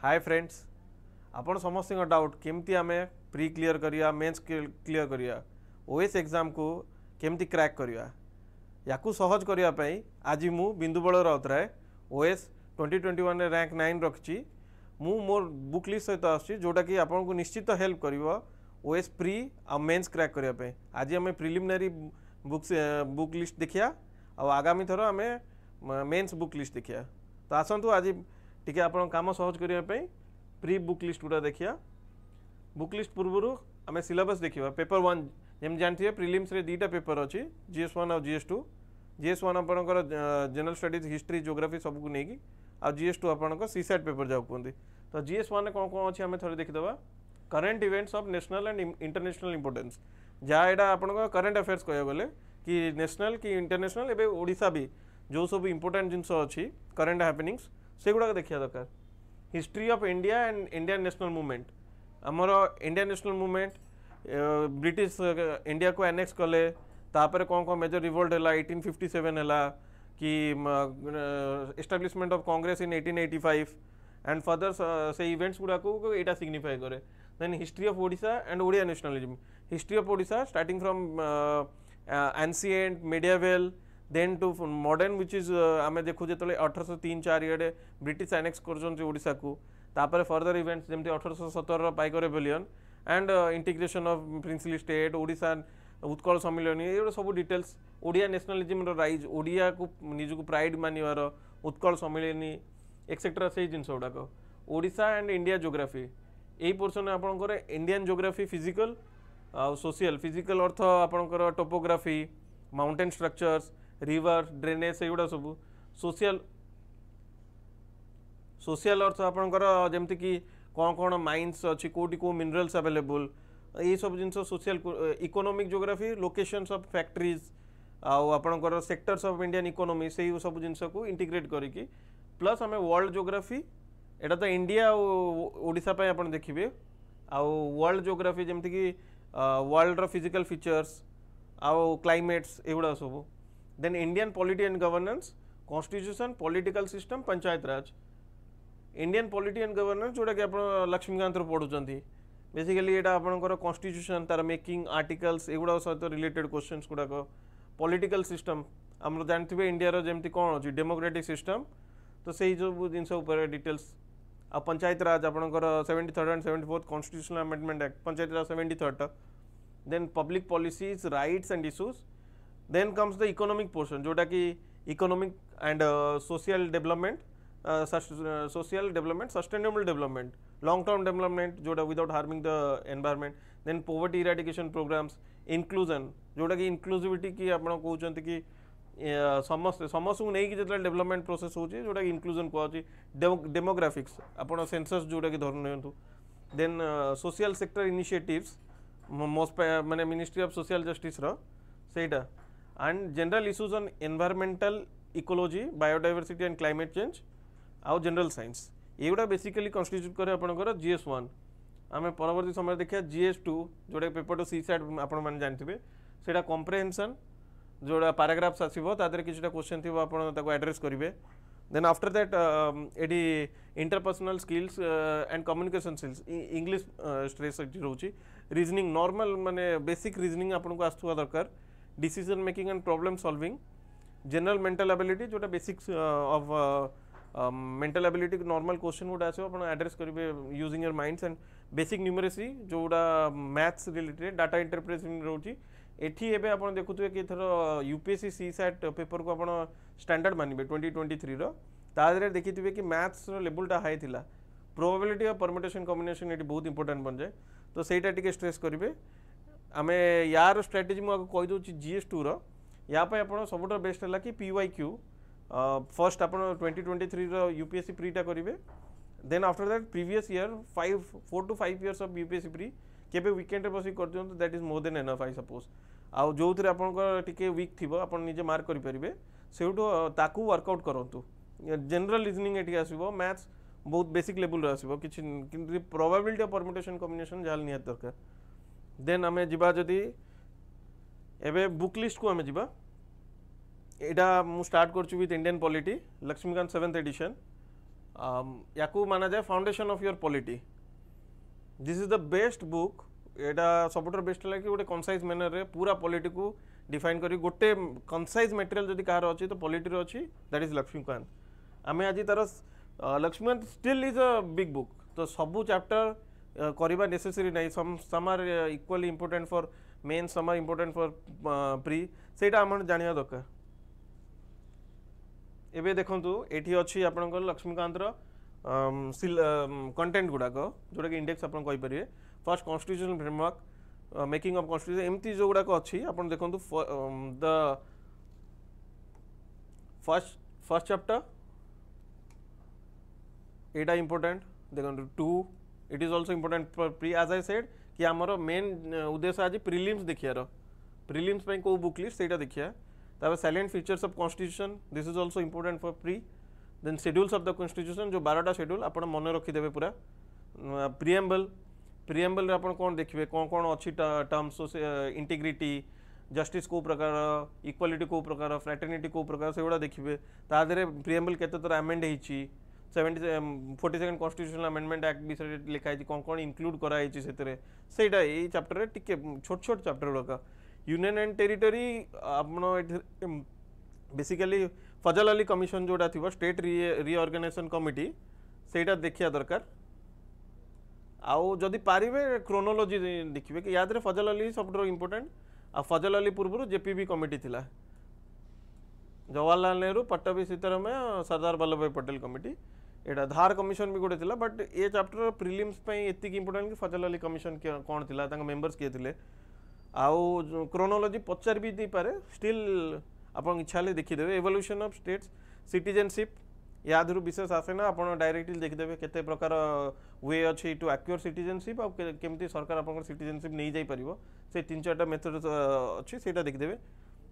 Hi friends, आपण समस्त doubt केमती आम प्री क्लियर करिया मेंस क्लियर करिया ओएस एग्जाम को केमती क्रैक करिया याकू सहज करिया पई आज मु बिंदुबल राउतराय ओएस 2021 रे रैंक 9 रखची मु मोर बुक लिस्ट सहित आछि जोटा कि आपन को निश्चित हेल्प करिवो ओएस प्री आ मेंस क्रैक करिया पई आज हम प्रिलिमिनरी बुक लिस्ट देखिया आ आगामी थरो हमें मेंस बुक लिस्ट देखिया। तो आसंतु आज टिके आपण काम सहज करिया पई प्री बुक लिस्ट गुड़ा देखिया। बुक लिस्ट पूर्व आम सिलेबस देखा पेपर 1 जमी जानते प्रिलिम्स रे दीटा पेपर अच्छी GS1 और GS2। GS1 आपंकर जनरल स्टडीज हिस्ट्री ज्योग्राफी सबको नहीं आ GS2 आपंकर सीसैट पेपर जाऊ कहते। तो GS1 कौन कौन अच्छी आम थे देखीदे current events of national and international importance जहाँ यहाँ आप करेन्ट अफेयर्स कह गले कि नेशनल कि इंटरनेशनल एवं ओडिशा भी जो सब इंपोर्टेंट जिनस अच्छी करेन्ट हैपनिंग्स से गुड़ा देखा दरकार। History of India and Indian national movement आमर Indian national movement British India को एनेक्स कले तापर कौन कौन मेजर रिवोल्ट है 1857 है कि establishment of Congress in 1885 and further से इवेंट्स गुड़ा को एटा सिग्निफाई करे। Then history of Odisha and Odia nationalism history of Odisha starting from ancient medieval then to modern which is आम देखु जो 1803-4 इे ब्रिटिश एनेक्स करशा को तापर फर्दर इवेंट्स जमी 1817 Paika rebellion and integration of princely state Odisha Utkal Sammilan ये सब details Odia nationalism rise Odia को निजक प्राइड मानवर उत्कल सम्मिलनी एक्सेट्रा से जिन गुड़ाक ओडिशा एंड इंडिया ज्योग्राफी यही पोर्सन आपंकर Indian geography physical social physical earth आपंकर topography mountain structures river drainage से गुड़ा सब सोशल सोशल अर्थ आपंकर जमती कि कौन कौन माइंस अच्छी कोटी को मिनरल्स अवेलेबल ये सब जिन social economic geography locations of factories आपंकर सेक्टर्स ऑफ इंडियन इकोनॉमी से सब जिन को इंटीग्रेट करिकी प्लस आम वर्ल्ड ज्योग्राफी एटा तो इंडिया ओडिशा पे आप देखिए आउ वर्ल्ड ज्योग्राफी जमती कि वर्ल्ड फिजिकल फीचर्स आउ क्लाइमेट्स एगुड़ा सब then Indian polity and governance constitution political system panchayat raj Indian polity and governance जोटा कि आप लक्ष्मीकांत पढ़ुंट बेसिकली यहाँ आपंकर कॉन्स्टिट्यूशन तार मेकिंग आर्टिकल्स एगुड़ा सहित रिलेटेड क्वेश्चंस गुड़ाक पॉलिटिकल सिस्टम आम जानते इंडिया जमती कौन अच्छी डेमोक्रेटिक सिस्टम तो से जो जिन डिटेल्स आ पंचायत राज आपंकर 73rd and 74th constitutional amendment act Panchayat Raj 73rd then public policies rights and issues then comes the economic portion जोटा कि economic and social development sustainable development long term development जोटा without harming the environment then poverty eradication programmes inclusion जोटा कि inclusivity की आप कहते कि समस्त समस्त को नहीं जो डेवलपमेंट प्रोसेस होची जोटा कि इंक्लूजन कहूँ डेमोग्राफिक्स आपड़ सेंसस जोटा कि धरु then social sector initiatives most माने मिनिस्ट्री ऑफ सोशल जस्टिस सेटा and general issues on environmental ecology biodiversity and climate change आउ जनरल साइंस ये बेसिकली कन्स्टिट्यूट करे आपंकर GS1 आम परवर्ती समय देखिए GS2 जोटा पेपर टू सीसैट आपण मैंने जानते सेटा कॉम्प्रिहेंशन जोड़ा पैराग्राफ्स आसो तादर कि क्वेश्चन थी आप एड्रेस करेंगे देन आफ्टर दैट एटी interpersonal skills and communication skills English stress रोचे रीजनिंग नॉर्मल माने बेसिक रीजनिंग आपको आसुवा दरकार decision making and problem solving general mental ability जोटा basics of mental ability normal question गुड़ा आसो आप एड्रेस करेंगे using your minds and basic numeracy जोड़ा मैथ्स रिलेटेड डाटा इंटरप्रेटिंग रोची एठी एबे आपण देखुथुए कि थर यूपीएससी सीसैट पेपर को आपण स्टैंडर्ड मानिबे 2023 रो तादरे देखिथिबे कि मैथ्स रो लेवलटा हाई थिला probability of permutation combination eighty बहुत इंपोर्टेंट बन जाए तो सेटा टिके स्ट्रेस करिवे आमे यार स्ट्रेटजी मु कहि दोची GS2 रो या पे आपण सबटा बेस्ट हला कि PYQ फर्स्ट आपण 2023 रो यूपीएससी प्रीटा करिवे then after that previous year 4 to 5 years of UPSC pre केबे वीकेंड रे बसी कर दियंतु that is more than enough I suppose आउ जो थरे आपनकर टिके वीक थिबो आपण निजे मार्क करि परिबे सेउटो ताकू वर्कआउट करंतु जनरल रीजनिंग एटी आसीबो मैथ्स बहुत बेसिक लेवल रे आसीबो किछि प्रोबेबिलिटी ऑफ परम्यूटेशन कॉम्बिनेशन जाल नियत दरकार देन हमें जिबा जदी एबे बुक लिस्ट को हमें जिबा एटा मु स्टार्ट करछु with Indian polity Laxmikanth 7th edition या माना जाए foundation of your polity. This is the best book. एटा सबुठ बेस्ट है कि गोटे कंसाइज मैनर रे पूरा पॉलिटी को डिफाइन करी गोटे कंसाइज मटेरियल जदि कहार अच्छी तो पॉलिटी रो अच्छी दैट इज लक्ष्मीकांत। आम आज तार Laxmikanth still is a big book तो सबू चैप्टर करवा नेसेसरी नहीं। Some are equally important for main some are important for pre सेटा आम जानिया दरकार। एबे देखंतु एठी अछि आपनकर लक्ष्मीकांत रो कंटेंट गुड़ाक जोटा कि इंडेक्स आप कहींपर first constitutional framework making of constitution एमती जो गुड़ाक अच्छी आप देखो द फर्स्ट चैप्टर एटा इंपोर्टेंट देखो 2 it is also important for pre as I said कि आमर मेन उद्देश्य आज प्रिलिम्स देखियार प्रिलिम्स पे को बुक लिस्ट सेटा देखिया तापर salient features of constitution this is also important for pre then schedules of the constitution जो 12टा शेड्यूल आप मन रखिदेवे पूरा प्रिएम्बल आप कौन देखिए कौन कौन अच्छी टर्म्स इंटीग्रिटी जस्टिस को प्रकार इक्वालिटी को प्रकार फ्रैटर्निटी को प्रकार से गुड़ा देखिए तादे प्रिएम्बल केते तर अमेंड होईची 42nd कॉन्स्टिट्यूशनल अमेंडमेंट एक्ट विषय लिखाई कौन कौन इनक्लूड कराई सेटा ये चैप्टर टिके छोट छोट चैप्टर गुड़ाक यूनियन एंड टेरिटरी आप बेसिकली फजल अली कमिशन जोड़ा थी स्टेट रिऑर्गेनाइजेशन कमिटी सेटा देखिया दरकार आउ जदि पारिबे क्रोनोलॉजी देखिए कि याद रे फजल अली सब इंपोर्टेंट आ फजल अली पूर्व जेपीबी कमिटी थिला जवाहरलाल नेहरू पट्टाभी सीतारामैया सरदार वल्लभ भाई पटेल कमिटी एटा धार कमिशन भी गोटे थिला बट ये चैप्टर प्रिलिम्स पे एतिक इंपोर्टेंट कि फजल अली कमिशन कौन थिला तांका मेंबर्स किए थिले आउ क्रोनोलॉजी पचार भी दी पारे स्टिल आपन इच्छा ले देखिदेवे एवोल्यूशन ऑफ स्टेट्स सिटीजनशिप यादरू विशेष आसे ना आप डायरेक्टली देखिदेवे केते प्रकार वे अच्छी टू एक्योर सिटीजनशिप आ केमती सरकार आपन सिटीजनशिप नहीं जाई परिबो से 3-4टा मेथड अच्छी सेटा देखिदेवे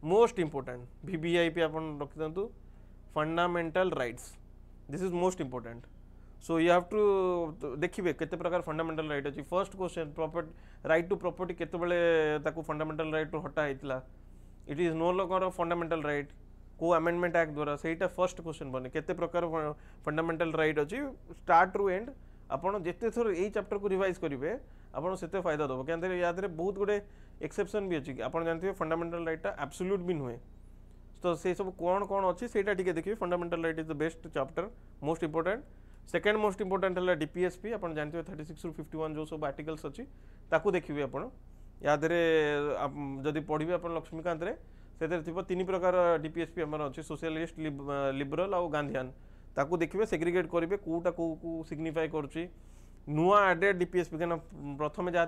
मोस्ट इंपोर्टेंट वीवीआईपी आपन रखि दंतु fundamental rights this is most important so you have to देखिए केते प्रकार फंडामेंटल राइट अच्छी first question property right to property केते बेले ताकू फंडामेंटल राइट टू हटा हेतला it is no longer fundamental right को अमेंडमेंट एक्ट द्वारा सेटा फर्स्ट क्वेश्चन बने केते प्रकार फंडामेंटल राइट अच्छी स्टार्ट रु एंड आपन जेते थोर एई चैप्टर को रिवाइज करिवे आपन सेते फायदा दबो केन याद रे बहुत गुडे एक्सेप्शन भी अछि आपन जानथिबे फंडामेंटल राइट एब्सोल्यूट भी नुहे तो से सब कौन कौन अच्छी सेटा टिके देखिए fundamental right is the best chapter most important second most important है डीपीएसपी आपन जानथिबे 36 रु 51 जो सब आर्टिकल्स अछि ताकू देखिबे आपन याद रे जदि पढिबे आपन लक्ष्मीकांत रे से थी 3 प्रकार डीपीएसपी आम अच्छे सोशलिस्ट लिबरल आउ गांधीआन ताकू देखिए सेग्रीगेट करेंगे कौटा कौ सिग्निफाई करुच्ची नुआ एडेड डीपीएसपी क्या प्रथम जहाँ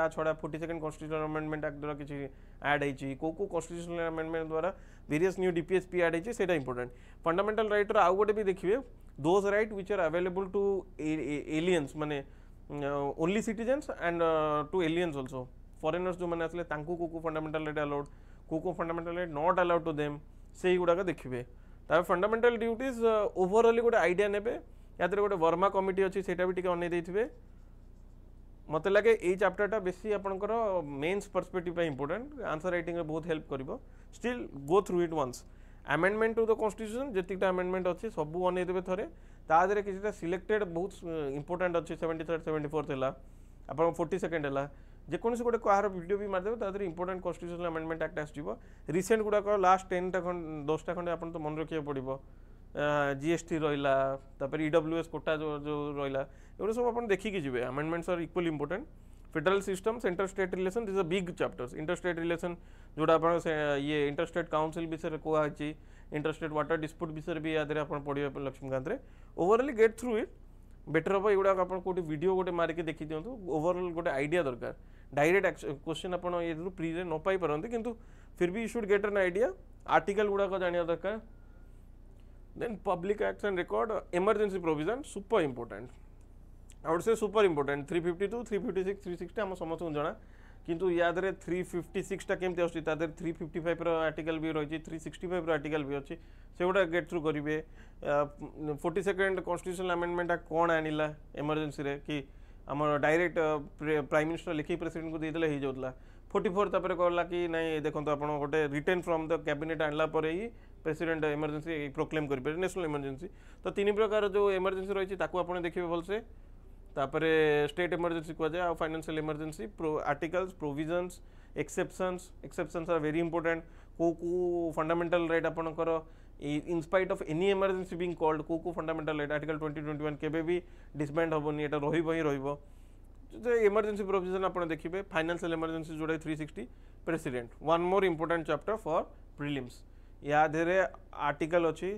छड़ा 42nd कॉन्स्टिट्यूशनल अमेंडमेंट एक्ट द्वारा किसी एड होती कौ कॉन्स्टिट्यूशनल अमेंडमेंट द्वारा वेरियस न्यू डीपीएसपी एड होती है इंपोर्टेंट फंडामेंटल राइट आउ गोटे भी देखिए those right which are available to aliens माने only citizens and to aliens also foreigners जो मैंने आसले को फंडामेंटल राइट अलाउड को fundamental right not allowed to them से गुड़ाक देखिए तार फंडामेंटल ड्यूटीज ओवरऑल गोटे आइडिया नेबे याद गोटे वर्मा कमिटी अच्छी सेटा भी टिके अनै देथिबे मत लगे ये चैप्टरटा बेसी आपनकर mains perspective important answer writing रे बहुत हेल्प करिवो still go through it once amendment to the constitution जेतिकटा अमेंडमेंट अच्छी सब अनै देबे थरे तादरे किछटा सिलेक्टेड बहुत इंपोर्टेंट अच्छी 73 74 हैला आपन 42nd हैला जेकोसी गोटे कहार वीडियो भी मारदेवे तादरे इंपोर्टेंट कॉन्स्टिट्यूशनल अमेंडमेंट एक्ट आसजिवो रिसेंट गुड़ाक लास्ट 10टा 10टा खंडे आपन तो मन रखिया पड़िबो जीएसटी रहिला तापर ईडब्ल्यूएस कोटा जो रहिला एगुड़ा सब आपन देखिकी जिवे amendments are equally important federal system inter state relation this a big chapters inter state relation जोड़ा आपन ये इंटर स्टेट काउंसिल विषय कोआ अछि इंटर स्टेट वाटर डिस्प्यूट विषय भी याद रे आपन पढिबे लक्ष्मीकांत रे overall get through it better हम एगुड़ा आप वीडियो गोटे मारिक देखी दिंतु ओवरऑल गोटे आइडिया दरकार डायरेक्ट क्वेश्चन आप प्री रे न पाई पारंती किंतु फिर भी you should get an idea article गुड़ाक जानिया दरकार then public acts and record emergency provision super important I would say super important 352 356 360 हम समस्त जना किंतु याद रे 356 टा केमते आछि तादर 355 रो आर्टिकल भी रही 365 रो आर्टिकल भी अछि सेगुडा गेट थ्रू करिवे 42nd कॉन्स्टिट्यूशनल अमेंडमेंट कोन आनिला इमरजेंसी रे कि हमर डायरेक्ट प्राइम मिनिस्टर लिखि प्रेसिडेंट को देदेले हे जोतला 44 तापर कहला कि नहीं देखंतो आपण गोटे रिटर्न फ्रॉम द कैबिनेट आनला परे ही प्रेसिडेंट इमरजेंसी प्रोक्लेम करेंगे नेशनल इमरजेंसी। तो तीन प्रकार जो इमरजेंसी रही आप देखिए भलसे। तापरे स्टेट इमरजेंसी कहुए financial emergency articles provisions exceptions are very important को फंडामेंटल राइट आपंकर in spite of any emergency being called को फंडामेंटल राइट आर्टिकल 2021 केबे भी डिसबैंड होबनी एटा रहिबो ही रहिबो। इमरजेंसी प्रोविजन आप देखिए फाइनेंशियल इमरजेंसी जोड़ा 360 president one more important chapter for prelims या देरे आर्टिकल अच्छी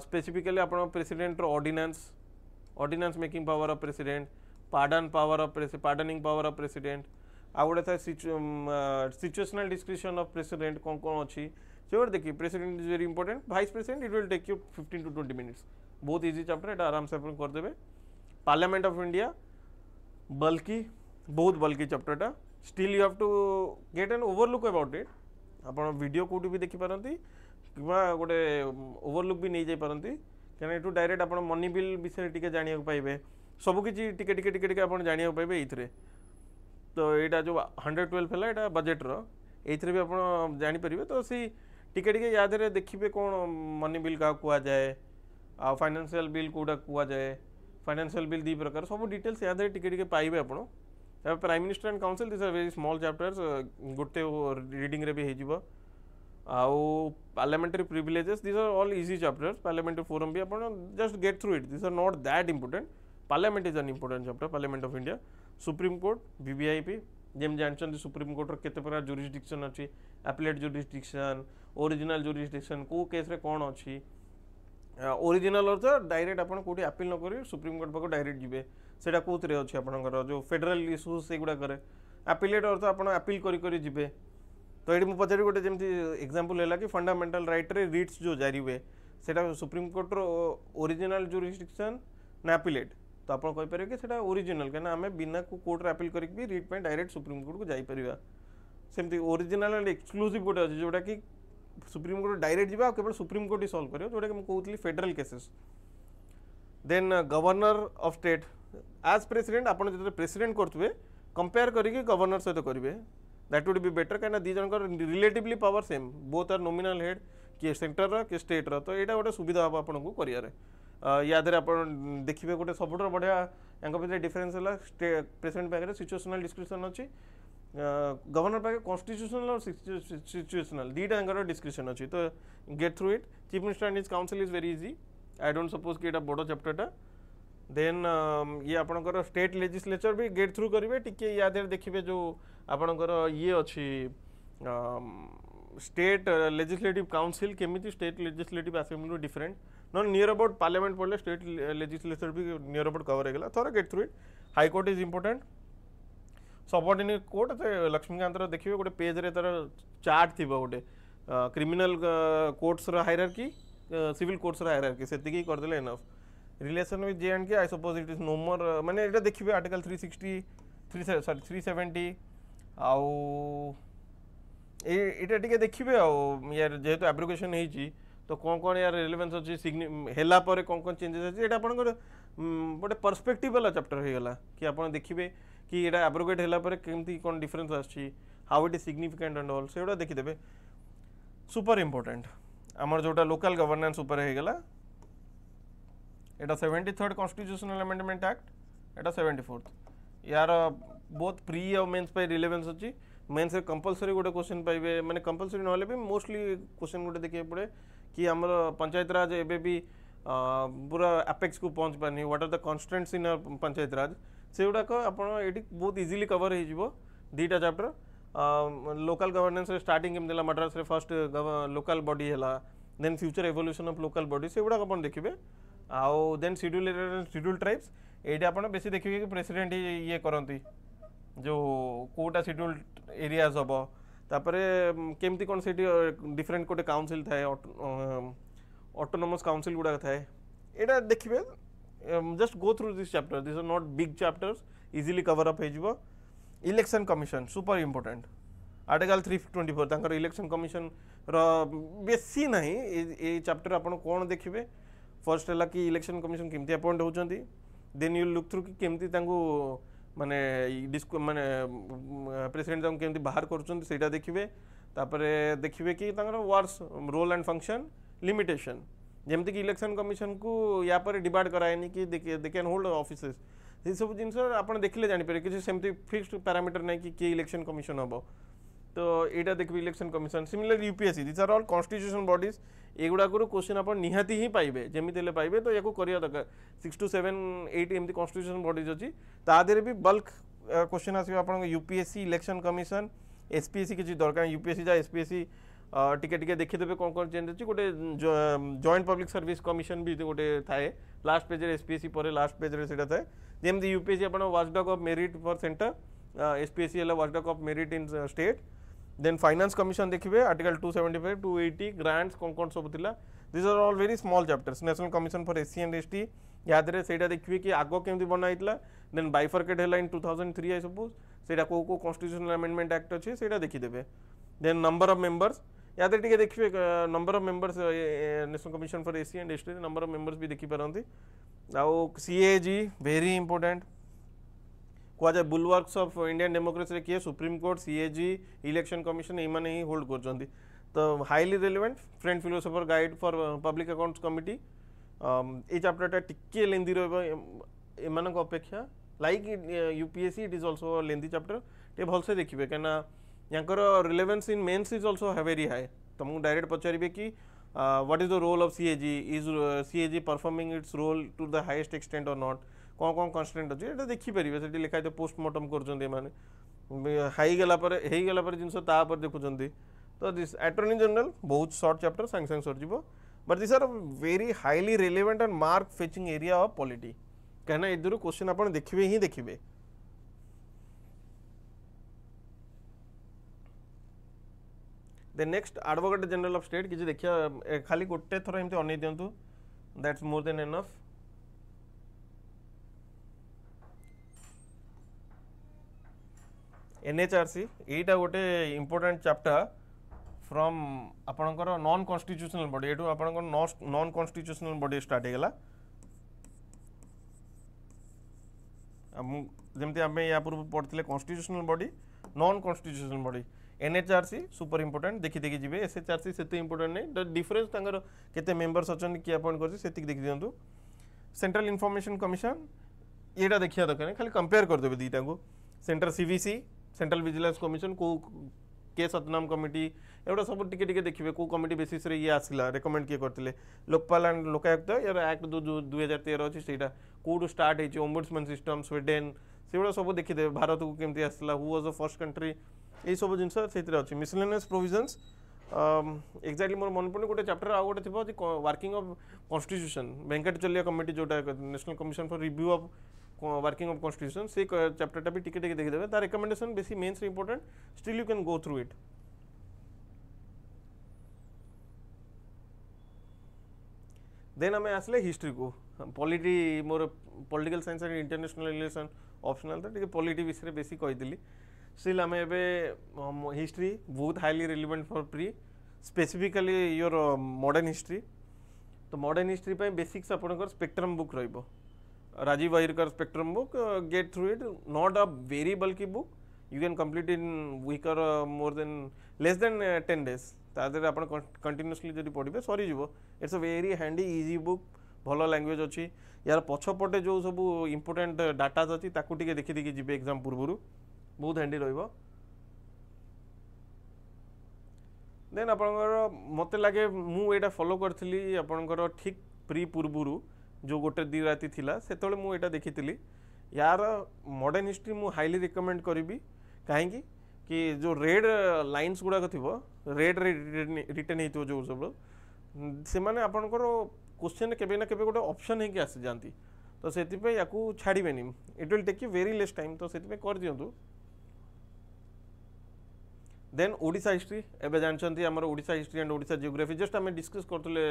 स्पेसिफिकली आप president ordinance making power of president pardoning power of president आ गोटे था सिचुएशनल डिस्क्रिप्शन ऑफ प्रेसिडेंट कौन कौन अच्छी जो देखिए president is very important vice president it will take you 15 to 20 minutes बहुत इजी चैप्टर एटा आराम से अपन करदेवे। पार्लियामेंट ऑफ इंडिया बल्कि बहुत बल्कि चैप्टरटा still you have to get an overlook about it आप वीडियो कोटी भी देखी पारती कि गोटे ओवरलुक भी नहीं जाई पारती क्या यू डायरेक्ट आप मनी बिल विषय टी जाना पाइबे सबकि टिके आप जाना पाइबे ये। तो यहाँ जो 112 है यहाँ बजेट्र ये भी आप जापर तो सी टिके यादे देखिए कौन मनी बिल क्या कहुए आ फाइनेंशियल बिल कौटा कहुए फाइनेंशियल बिल दी प्रकार सब डिटेल्स यादे टिके पाइबे आप prime minister and council this are very small chapters गोटे रीडिंग रे भी हो आउ parliamentary privileges this are all easy chapters parliamentary forum भी आप just get through it this are not that important parliament is an important chapter parliament of India. Supreme court VVIP जेम जानते supreme court केते प्रकार jurisdiction अच्छी appellate jurisdiction original jurisdiction को case रे कौन अच्छी ओरिजिनल अर्थ डायरेक्ट आप कौटी अपील न कर सुप्रीम कोर्ट पाक डायरेक्ट जी से कौन अच्छी आपंकर जो फेडराल इश्यूज से गुड़ाक एपिलेट अर्थ आप अपील करी जी। तो ये मुझे पचारि गोटे जमी एग्जांपल है कि फंडामेंटल राइट रे रिट्स जो जारी हुए से सुप्रीम कोर्ट रो ओरिजिनल जुरिस्डिक्शन ना एपिलेट तो आप कहींपर कि ओरिजिनल कहीं आम बिना कोर्ट रे अपील करी रिट पे डायरेक्ट सुप्रीम कोर्ट को जापर सेमती ओरिजिनल एंड एक्सक्लूसिव गोटे अच्छे जोटा कि सुप्रीम कोर्ट डायरेक्ट जावा केवल सुप्रीम कोर्ट ही सॉल्व करियो जोटा कि मैं कहूली federal cases. Then governor of state as president आप जो प्रेसिडेंट करुवे कंपेयर करके गवर्नर सहित करेंगे दैट वुड बी बेटर कहीं दी जन relatively power same both are nominal head किए सेंटर किए स्टेट रो तो यहाँ गोटे सुविधा हम आपको कर याद आप देखिए गोटे सब बढ़िया यहाँ डिफरेन्स है प्रेसिडेंट पाखे सिचुएशनल डिस्क्रिप्शन अच्छी गवर्नर पाखे कॉन्स्टिट्यूशनल और सिचुएशनल दीटा डिस्क्रिप्शन अच्छी तो get through it chief minister and his council is very easy I don't suppose कि बड़ चैप्टरटा। देन ये आपणकर स्टेट लेजिस्लेचर भी गेट थ्रू करेंगे टी याद देखिए जो आपणकर ये अच्छी स्टेट लेजिस्लेटिव काउंसिल केमी स्टेट लेजिस्लेटिव असेंबली डिफरेंट नॉन नियर अबाउट पार्लियामेंट पढ़ले स्टेट लेजिस्लेचर भी नियर अबाउट कवर होगा थोड़ा gate through it. High court is important subordinate court Laxmikanth देखिए गोटे पेज रे तार चार्ट थी गोटे criminal courts hierarchy civil courts hierarchy से करदे enough relation with J and K I suppose it is no more माने एटा देखिए आर्टिकल 370 आउ एटा टिके देखिए यार जेहेतु एब्रोगेशन होती तो कौन कौन यार रिलेवेंस अच्छी है कौन कौन चेंजेस अच्छी ये गोटे पर्सपेक्टिव वाला चैप्टर हो गला कि आप देखिए कि ये एब्रोगेट है केमती कौन डिफरेंस आछी how it is significant and all से गुड़ा देखिदेवे सुपर इंपोर्टेंट आमर जोटा लोकल गवर्नेंस उपर हो गला एटा 73rd कॉन्स्टिट्यूशनल अमेंडमेंट एक्ट एटा 74th यार बहुत प्री और मेंस पे रिलेवेंस अच्छी मेंस रे कंपलसरी गोटे क्वेश्चन पाइबे माने कंपलसरी न भी मोस्टली क्वेश्चन गोटे देखिए पड़े कि आमर पंचायत राज एबे भी पूरा एपेक्स को पहुँच पानी what are the constants in panchayat raj से गुड़ाक आप बहुत इजिली कवर हो दीटा चैप्टर लोकल गवर्नेंस स्टार्टिंग केमती मद्रास रे फर्स्ट लोकल बॉडी है then future evolution of local body से गुड़ाक आप देखिए आउ देन शेड्यूल ट्राइब्स ये आप बेसी देखिए कि प्रेसिडेंट ये करती जो कोटा शेड्यूल एरियाज हम तापर केमती कौन से डिफरेंट कोटे काउंसिल थाए ऑटोनोमस काउंसिल गुड़ाक थाए यहाँ देखिए just go through this chapter this are not big chapters easily cover up हो। Election commission super important article 324 तांकर इलेक्शन कमिशन बेसी ना ये चैप्टर आप कौन देखिए फर्स्ट है कि इलेक्शन कमिशन केमती अपॉइंट होती देन यू लुक थ्रू कि केमती माने माने प्रेसिडेंट केमती बाहर कर देखिए तापरे देखिए कि वर्स रोल एंड फंक्शन लिमिटेशन जमती कि इलेक्शन कमिशन को या पर डिवाइड कराएनी कि दे कैन होल्ड ऑफिसेस ये सब जिनस आप देखिले जानीपर किसी सेमती फिक्स्ड पैरामीटर नहीं कि किए इलेक्शन कमिशन हम तो यहाँ देखिए election commission similar UPSC this are all constitution bodies एगुड़ा क्वेश्चन आप निहाती ही पाइबे जमीती पाइबे तो या करिया दरकार 6 to 7 8 एमती कॉन्स्टिट्यूशन बॉडीज अच्छी तादेह भी बल्क क्वेश्चन आसो आप यूपीएससी इलेक्शन कमिशन एसपीएससी किसी दरकार यूपीएससी जा एसपीएससी टिके टिके देखीदेवे कौन चेंज अच्छी गोटे जॉइंट पब्लिक सर्विस कमिशन भी गोटे थाए लास्ट पेज एसपीएससी पर लास्ट पेज से थाए जमी यूपीएससी आप watchdog of merit for centre SPSC है watchdog of merit in state then finance commission देखिए आर्टिकल 275 280 ग्रांट्स कौन सब थिला this are all very small chapters national commission for SC and ST यादरे सेटा देखिए कि आगो केमती बना होता देन बाइफर्केट है इन 2003 आई सपोज सेटा को कॉन्स्टिट्यूशनल अमेंडमेंट एक्ट अच्छे सेटा देखीदेवे देन नंबर ऑफ मेंबर्स याद टे देखिए number of members national commission for SC and ST number of members भी देखिपारती आउ सीएजी वेरी इंपोर्टेंट कहुए बुलवर्क्स ऑफ इंडियन डेमोक्रेसी किए supreme court CAG election commission ये ही होल्ड कर तो highly relevant friend philosopher guide for public accounts committee ये चैप्टरटा टिके लेंदी रमान अपेक्षा like UPSC it is also lengthy chapter टे भलसे देखिए कहीं यांकर relevance in mains is also very high तुमको डायरेक्ट पचारे कि what is the role of CAG is CAG performing its role to the highest extent और नॉट कौन constant अच्छे ये देखिपारे से लिखा है पोस्टमार्टम कर हाई गला जिनस देखुं तो दिस अटॉर्नी जनरल बहुत शॉर्ट चैप्टर सांगे सांगे सरजिव but this are very highly relevant and mark fetching area of polity कहीं इधर क्वेश्चन आप देखिए ही देखिए the next advocate general of state किसी देखिए खाली गोटे थर एमती अनै दिंतु that's more than enough NHRC यहीटा गोटे इंपोर्टेंट चैप्टर फ्रॉम आपणकर नॉन कॉन्स्टिट्यूशनल बॉडी ये आपणकर नॉन कॉन्स्टिट्यूशनल बॉडी स्टार्ट होगा जमती आम या पूर्व पढ़ते constitutional body non constitutional body NHRC super important देखी देखी जी एसएचआरसी से इंपोर्टेंट नहीं डिफरेंस केते मेंबर्स अच्छा किए अपॉइंट कर देखी दिंतु सेंट्रल इन्फॉर्मेशन कमिशन ये देखिए दरकार खाली कंपेयर करदेवे दुईटा को central CVC central vigilance commission को के सतनाम कमिटी एगुड़ा सब टिके देखिए को कमिटी बेसिस रे ये आसला रेकमेंड किए करते लोकपाल एंड लोकायुक्त यार एक्ट 2013 अच्छी से कौटू स्टार्ट होती ओम्बुड्समैन सिस्टम स्वीडेन से सब देखिए भारत को केमती आसला who was the first country ये सब जिनस अच्छी मिसलेनियस प्रोविजन्स एक्जाक्टली मोर मन पड़े गोटे चैप्टर आउ गोटे थी working of constitution Venkatachaliah committee जोटा national commission for review of working of constitution से चैप्टरटा भी टिके देखिदेवे तार रिकमेंडेशन बेसी mains important still you can go through it then आम आसले हिस्ट्री को polity more political science and international relation optional था टिके पॉलिटी विषय बेसी कहीदेली स्टिल आम एवं हिस्ट्री बहुत highly relevant for pre specifically your modern history तो मॉडर्न हिस्ट्री पे बेसिक्स आपनकर स्पेक्ट्रम बुक रहिबो राजीव अहिरकर Spectrum book get through it not a very bulky book you can complete in week or more than less than 10 days तादर आप कंटिन्यूअसली जब पढ़े सरीज it's a very handy easy book भल लैंग्वेज अच्छी यार पछपटे जो सब इंपोर्टेंट डाटा अच्छी ताकू टिके देखी देखी जी एग्जाम पूर्व बहुत हैंडी रहिबो देन आपनकर मते लागे मु एटा फॉलो करथली आपनकर ठीक प्री पूर्वरु जो गोटे दी राति थिला सेतले मु एटा देखिथिली यार मॉडर्न हिस्ट्री मु हाईली रिकमेंड करिवि काहेकि कि जो रेड लाइन्स गुड़ाक थी रेड रिटर्न हो जो सब से माने आपनकर क्वेश्चन केबे ना केबे गोटे ऑप्शन है कि आसी जानती तो सेति या छाड़बेनि it will take you very less time तो सेति कर दियंतु देन ओडिशा हिस्ट्री एबे जानछंती हमर Odisha history and Odisha geography just आम डिस्कस करतले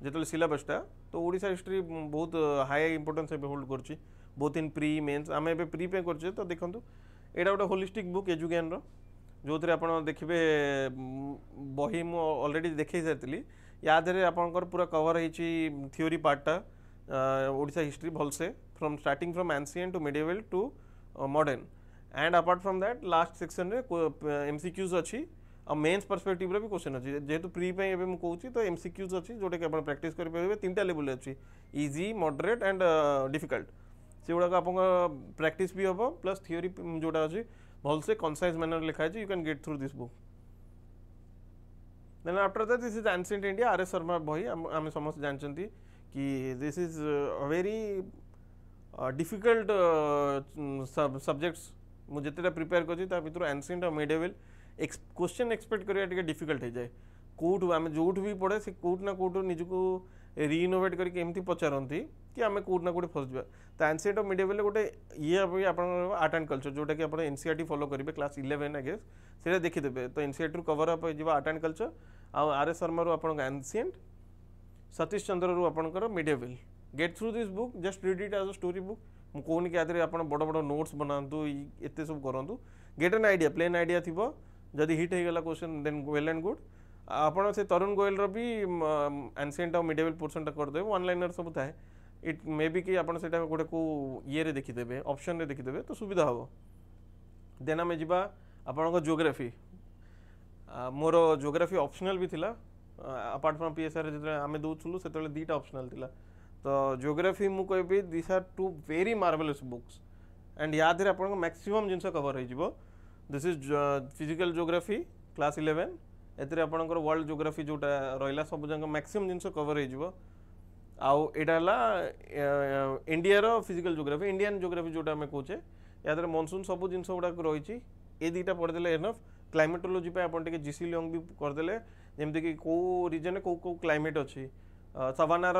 जेतले सिलेबसटा तो ओडिशा हिस्ट्री बहुत हाई इंपोर्टेंस एबे होल्ड करछि बोथ इन प्री मेंस आम एबे प्री पे करछे तो देखंतु एटा गोटे होलिस्टिक बुक एजुकेन रो जो थे आप देखिए बही मु ऑलरेडी देखई सारी या देहरे आपंकर पूरा कवर होती थ्योरी पार्टा ओडिशा हिस्ट्री भलसे from starting from ancient to medieval to modern and apart from that last section रे एमसीक्यूज अच्छी आ मेन्स परस्पेक्टिव भी क्वेश्चन अच्छी जेहेतु प्री पे एबे मु कहूची तो एमसीक्यूज अच्छी जोटा कि आप प्रैक्टिस कर पारे तीनटा लेवल अच्छी इजी मॉडरेट एंड डिफिकल्ट से गुड़ा आप प्रैक्टिस भी हम प्लस थियोरी जोटा अच्छी भल से कंसाइज मैनर लिखा है you can get through this book then after that this is ancient India R S Sharma बही आम समस्त जानते कि this is very difficult subjects मुझे प्रिपेयर कर एंशिएंट और मिडिवल क्वेश्चन एक्सपेक्ट करा डिफिकल्ट हो जाए कौटू आम जो भी पढ़े से कौट ना कौटू निजको रिइनोवेट करके पचारती कि आम कौट ना कौट फसजा तो एंशिएंट और मिडिवल गोटे ये आप आर्ट एंड कल्चर जोटा कि आप एनसीईआरटी फॉलो करेंगे क्लास 11 आई गेस से देखीदे तो एनसीईआरटी कवर अप हो art and culture R S Sharma आप एंशिएंट सतीश चंद्र रू आपंकर medieval get through this book just read it as a story book मुझे कहूनी कि आदि आप बड़ बड़ नोट्स बनातु एत सब करूँ get an idea plain idea थी जदि हिट होगला question then well and good आपड़ से तरुण गोयल भी एंशिएंट और मिडिवल पोर्सन करदे वन लाइनर सब थाए इट मे बी कि आप गोटे को ये देखीदे ऑप्शन रे देखीदे तो सुविधा हम देन आम जा आपण जियोग्राफी मोर जियोग्राफी ऑप्शनल भी थिला अपार्ट फ्रॉम पीएसआर जो आम दूसलु से दीटा ऑप्शनल थिला तो जियोग्राफी मु कहबी this are two very marvellous books and याद आप मैक्सिमम जिनस कवर हो this is physical geography class 11 एतिर आपणकर वर्ल्ड जियोग्राफी जोटा रहा सब जंग मैक्सिमम जिनस कवर हो आउ एटा इंडिया रो फिजिकल जियोग्राफी इंडियन जियोग्राफी जोटा आम कहे याद मनसून सब जिन गुड़ा रही ये दुईटा पढ़ीदे एनफ क्लाइमेटोलोजी पे आप जीसी लियोंग भी करदे जमती कि कौ रीजन को क्लाइमेट अच्छी सवानार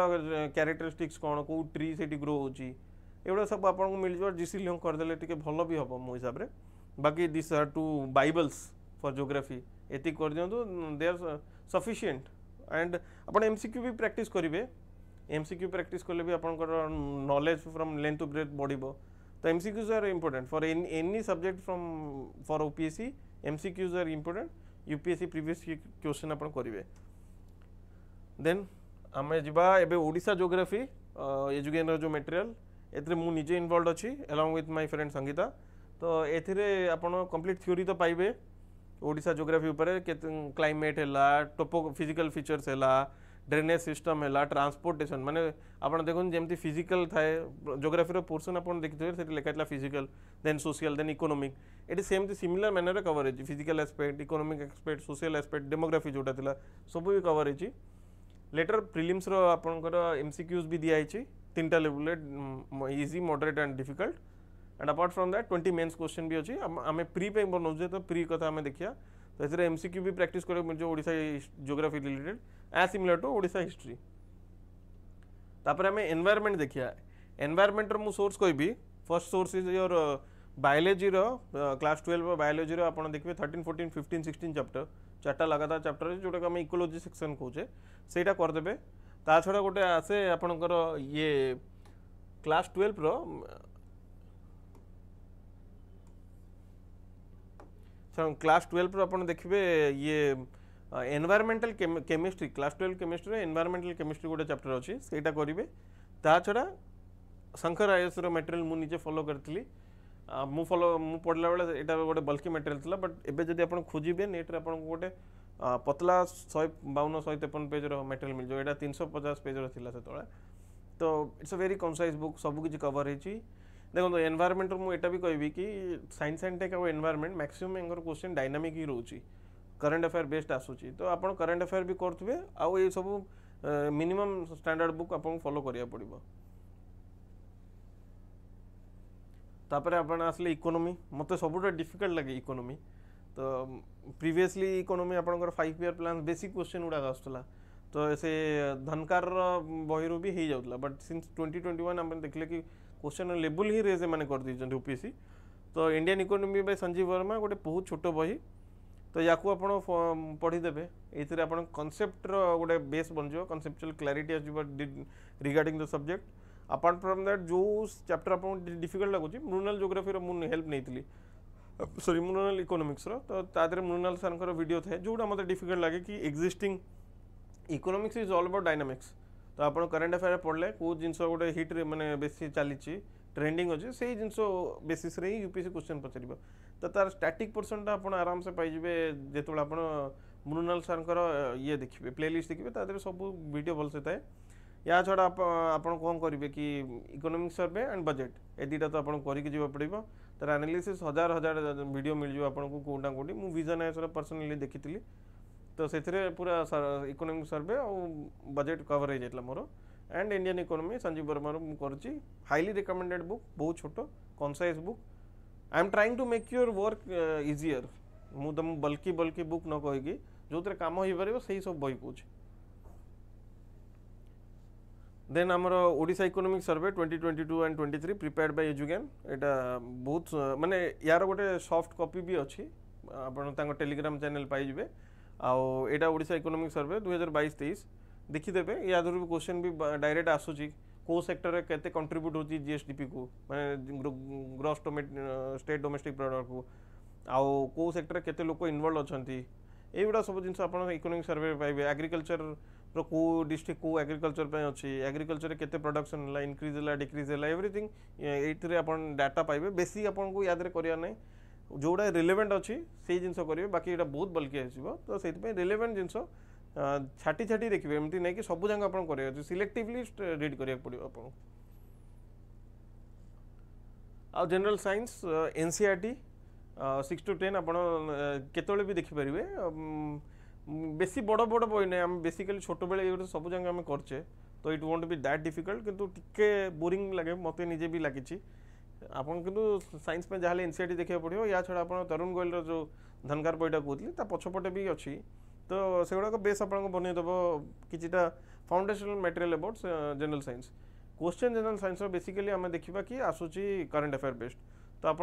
क्यारेक्टरिस्टिक्स कौन कौ ट्री से ग्रो होची एगुड़ा सब आपको मिल जाए जीसी लियोंग करदे टे भल भी हम मो हिसाब से बाकी this are two bibles for geography एति कर दिंतु दे आर सफिशिएंट एंड आप एमसीक्यू भी प्रैक्टिस करेंगे एमसीक्यू प्रैक्टिस कले भी आपंकर knowledge from length to breadth बढ़ो तो MCQs are important for any subject from for OPSC MCQs are important UPSC previous question आप करेंगे देन आम जा एबे ओडिशा जियोग्राफी एजुकेशन जो मटेरियल एथरे मु निजे इन्वॉल्व अच्छी along with my friend Sangeeta तो एथिरे आपण कंप्लीट थ्योरी तो पाइबे ओडिशा जियोग्राफी ऊपर क्लाइमेट है टोपो फिजिकल फीचर्स है ड्रेनेज सिस्टम है ट्रांसपोर्टेशन माने आपण देखुन जेमती फिजिकल थाए जियोग्राफी रो पोर्शन आपण देखिथे सेठी लिखा physical then social then economic एटी सेमती सिमिलर मैनर रे कवर है physical aspect economic aspect social aspect demography जोटा थिला सब भी कवर है लेटर प्रिलिम्स रो आपनकर एमसीक्यूज भी दिया है तीनटा level easy moderate and difficult and apart from that 20 mains question भी अच्छी आम प्री पे बनाऊे तो प्री कथा आम देखिया तो ये एमसीक्यू भी प्रैक्टिस कर Odisha geography related as similar to Odisha history तापर आम एनवायरमेंट देखिया एनवायरमेंट मु सोर्स कहबी first source is your biology class 12 biology आप देखिए 13 14 15 16 चैप्टर चार्टा लगातार चैप्टर जोटा आम इकोलॉजी सेक्शन कहे सेटा करदे ता छड़ा गोटे आसे आपणकर ये क्लास 12 रो क्लास 12 रो आपन देखिबे ये environmental chemistry class 12 chemistry environmental chemistry गोटे चैप्टर अच्छी सेटा करेंगे ता छड़ा शंकर आईएएस रो मटेरियल मु निजे फॉलो करथिली मु पढ़ला बेले एटा गोटे बल्कि मटेरियल थिला बट एबे जदि आपन खोजिबे नेट रे आपन गोटे पतला 152 153 पेज रो मटेरियल मिल जो एटा 350 पेज रो थिला सेतोळे तो it's a very concise book सब किछि कवर हेची देखो तो एनवायरमेंट मु एटा भी कहबी कि साइंस एंड टेक और एनवायरमेंट मैक्सिमम एंगर क्वेश्चन डायनामिक ही रहउची करंट अफेयर बेस्ड आसुची तो आपन करंट अफेयर भी करथबे आ ये सब मिनिमम स्टैंडर्ड बुक आपन फॉलो करिया पड़िबो तापर आपण आसले इकोनॉमी मते सबुटा डिफिकल्ट लगे इकोनॉमी तो प्रीवियसली इकोनॉमी आपनकर 5 ईयर प्लान बेसिक क्वेश्चन उडा आस्तला तो से धनकार बहिरू भी हो जाउतला बट सिंस 2021 हम देखले कि क्वेश्चन लेवल ही रेज माने कर दी यूपीएससी तो Indian economy bye Sanjeev Verma गोटे बहुत छोट बही तो या आपण पढ़ीदेवे ये आप कनसेप्ट गोटे बेस बन जाओ कनसेप्चुअल क्लारिटी आसो regarding the subject apart from that जो चैप्टर आप डिफिकल्ट लगुच मृणाल जियोग्राफी मुझे हेल्प नहीं सॉरी मृणाल इकोनॉमिक्स तो तादरे मृणाल सर वीडियो थे जोटा मतलब डिफिकल्ट लगे कि existing economics is all about dynamics तो आप करंट अफेयर पढ़ले कौ जिन गोटे हिट रे माने बेसी चली ट्रेंडिंग अच्छे से जिन बेसिस रे ही यूपीएससी क्वेश्चन पचार तो तार स्टैटिक पोर्सन आप आराम से पाइबे जो आप मृणाल सार ये देखिए प्लेलिस्ट देखिए तादेह सब वीडियो भलसे थाए या छड़ा आप कौन करेंगे कि इकोनॉमिक सर्वे एंड बजेट ए दुटा तो आपको करके जीवा पड़ो तार एनालिसिस हजार हजार वीडियो मिल जाए आपको कोटा कोटी मुझे विजन आईएएस पर्सनाली देखी तो से पूरा इकोनॉमिक सर्वे और बजेट कवर हो जाता more and Indian economy Sanjeev Verma मुझे हाईली रिकमेंडेड बुक बहुत छोट concise book I am trying to make your work easier मु तुम बल्कि बुक न कहीकि जो कम हो पार से सब बही कौच देन आमर Odisha economic survey 2022 and 23 prepared by एजुगेन एटा बहुत माने यार गोटे सॉफ्ट कॉपी भी अच्छी आपन टेलीग्राम चैनल पाइबे आउ एटा ओडिशा इकोनॉमिक सर्वे 2022-23 देखीदेवे या भी क्वेश्चन भी डायरेक्ट आसूची को सेक्टर केते कंट्रीब्यूट होची जीएसडीपी को माने ग्रॉस स्टेट डोमेस्टिक प्रोडक्ट को आउ को सेक्टर केते लोक इन्वॉल्व अछंती एगुड़ा सब जिन आप इकोनॉमिक सर्वे पाइबे एग्रीकल्चर को डिस्ट्रिक्ट को एग्रीकल्चर पे अच्छी एग्रीकल्चर केते प्रोडक्शन है इंक्रीज है डिक्रीज है एवरीथिंग ये अपन डाटा पाइबे बेसी आपन को याद करिया नै जोड़ा रिलेवेंट अच्छी से जिन करेंगे बाकी ये बहुत बल्कि आसो तो से रिलेवेंट जिन छाटी छाटी देखिए एमती नहीं कि सब जगह आप कर सिलेक्टिवली रीड करा पड़ो आपको आ जनरल साइंस एनसीईआरटी 6 to 10 आप केतले भी देखिपारे बेसी बड़ बड़ बही ना आम बेसिकली छोट बेले ये सब जगह आम करचे तो it won't be that difficult किंतु टिके बोरिंग लगे मत निजे भी लगी आपन किंतु साइंस में जहाँ एनसीईआरटी देखा पड़ो या छड़ा आप तरुण गोयल जो धनकार बईटा कहते पछपटे भी अच्छी तो से गुड़ाक बेस आप बनईदेव किटा foundational material about general science question general science basically आम देखा कि आसूची करंट अफेयर बेस्ड तो आप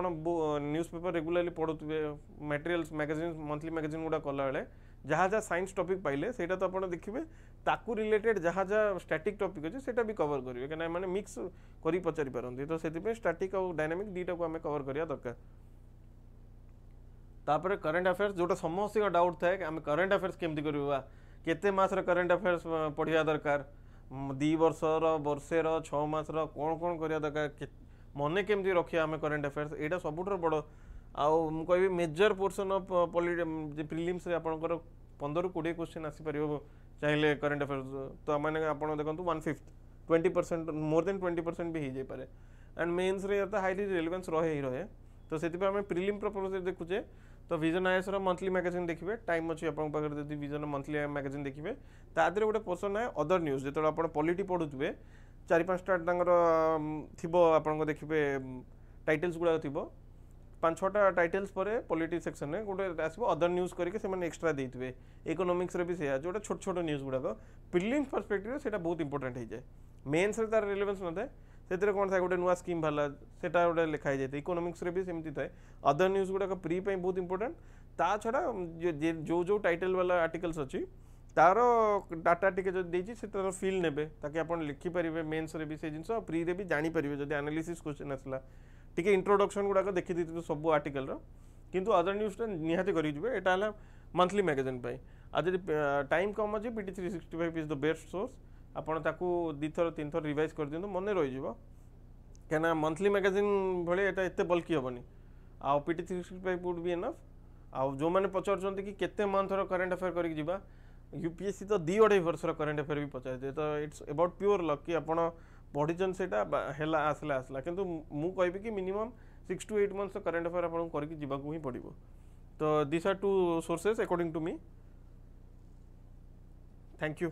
न्यूज़ पेपर रेगुलाली पढ़ुवे मटेरियल्स मैगजीन मंथली मैगजीन गुड़ा कला बेले जहाँ जहाँ साइंस टॉपिक पाइले सेटा तो आप देखिए ताकू रिलेटेड जहाँ जहाँ स्टैटिक टॉपिक अच्छे सेटा भी कवर करेंगे कहीं मैंने मिक्स कर पचारि पारती तो से स्टैटिक और डायनामिक दुईटा को आम कवर करवा दरकार तापर करंट अफेयर्स जोटा समस्त डाउट थाए आम करंट अफेयर्स केमती करवा केते मासर करंट अफेयर्स पढ़िया दरकार 2 वर्षर वर्षेर 6 मासर कौन कौन करवा दरकार मन केमती रखिया आम करंट अफेयर्स यहाँ सबुठ बड़ आउ कह मेजर पोर्सन ऑफ प्रिलिम्स आपंकर 15-20 क्वेश्चन आसीपर चाहिए करंट अफेयर्स तो मैंने आप देखो 1/5 20% मोर देन 20% भी हो जाए एंड मेन्स तो हाईली रिलेवेंस रहे ही रहे तो से आम प्रिलिम प्रपोज देखुचे तो विजन आईएएस मंथली मैगजीन देखिए टाइम अच्छी आपको विजन मंथली मैगजीन देखिए तादे गोटे पोर्सन है अदर न्यूज जो आप पॉलिटी पढ़ुवे 4-5टा थी आप देखिए टाइटल्स गुड़ा थी 5-6टा टाइटल्स पर पॉलिटी सेक्शन में गोटे आसो अदर न्यूज करके एक्सट्रा देते इकोनॉमिक्स भी से जो छोट छोट न्यूज गुड़ाक प्रिलिम्स पर्सपेक्टिव से बहुत इंपोर्टेंट हो जाए मेन्स तार रिलेवेंस न थाए से कौन था गोटे नुआ स्कीम बाहर से गोटे लिखाई जाए इकोनॉमिक्स भी सेमती थाए अदर न्यूज गुड़ाक प्री बहुत इंपोर्टेंट ता छड़ा जो जो टाइटल वाला आर्टिकल्स अच्छी तार डाटा टिके जो देछि से तार फील नेबे ताकि आपण लिखि परिबे मेंस रे भी से जिंस प्री रे भी जानि परिबे जदि एनालिसिस क्वेश्चन आसला टिके इंट्रोडक्शन गुडा देखि दिथिबे सब आर्टिकल रो किंतु अदर न्यूज टा निहाती करि जिवे एटा हला मंथली मैगजीन पई आ जदि टाइम कम अछि PT 365 is the best source आपण ताकू 2 थर 3 थर रिवाइज कर दियंतु मने रहि जिवो केना मंथली मैगजीन भले एटा एते बल्कि होबनी आ पीटी 365 वुड बी एनफ आ जो माने पचारचंती कि केते मंथ रो करंट अफेयर करि जिबा यूपीएससी तो 2-2.5 वर्ष करंट अफेयर भी पचार दे तो इट्स अबाउट प्योर लक कि आपण पढ़ीचन सेटा हेला आसला किंतु मु कहबी कि minimum 6 to 8 months current affair आपण करके जीवाकू ही पड़िबो तो this are 2 sources according to me thank you.